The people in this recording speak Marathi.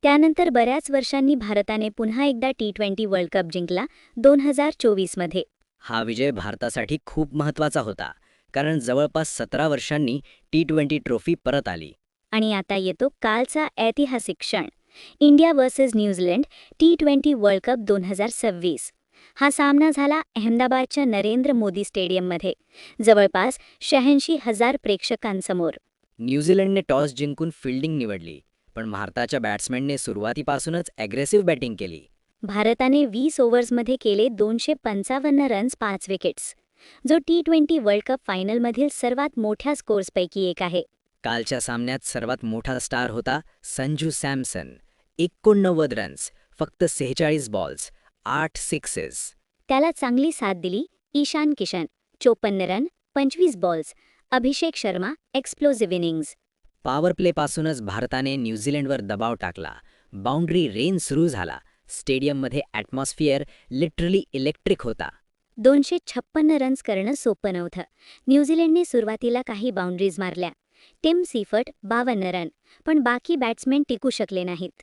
त्यानंतर बऱ्याच वर्षांनी भारताने पुन्हा एकदा टी20 वर्ल्ड कप जिंकला 2024 मध्ये. हा विजय भारतासाठी खूप महत्त्वाचा होता, कारण जवळपास 17 वर्षांनी टी20 ट्रॉफी परत आली. आणि आता येतो कालचा ऐतिहासिक क्षण. इंडिया वर्सेस न्यूझीलंड टी20 वर्ल्ड कप 2026. हा सामना झाला अहमदाबादच्या नरेंद्र मोदी स्टेडियममध्ये, जवळपास 86,000 प्रेक्षकांसमोर. न्यूझीलंडने टॉस जिंकून फिल्डिंग निवडली, पण भारताच्या बॅट्समॅनने सुरुवातीपासूनच ॲग्रेसिव्ह बॅटिंग केली. भारताने 20 ओव्हर्समध्ये केले 255 रन्स, 5 विकेट्स, जो टी20 वर्ल्ड कप फायनलमधील सर्वात मोठ्या स्कोर्सपैकी एक आहे. कालच्या सामन्यात सर्वात मोठा स्टार होता संजू सॅमसन. 89 रन्स, फक्त 46 बॉल्स, 8 सिक्सेस. त्याला चांगली साथ दिली Ishan Kishan, 54 run, 25 balls. Abhishek Sharma, explosive innings. Power प्लेपासूनच भारताने न्यूझीलंडवर दबाव टाकला. बाउंड्री रेन सुरू झाला. स्टेडियममध्ये ॲटमॉस्फिअर लिटरली इलेक्ट्रिक होता. 256 रन्स करणं सोपं नव्हतं. न्यूझीलंडने सुरुवातीला काही बाउंड्रीज मारल्या. टिम सीफर्ट 52 रन, पण बाकी बॅट्समॅन टिकू शकले नाहीत.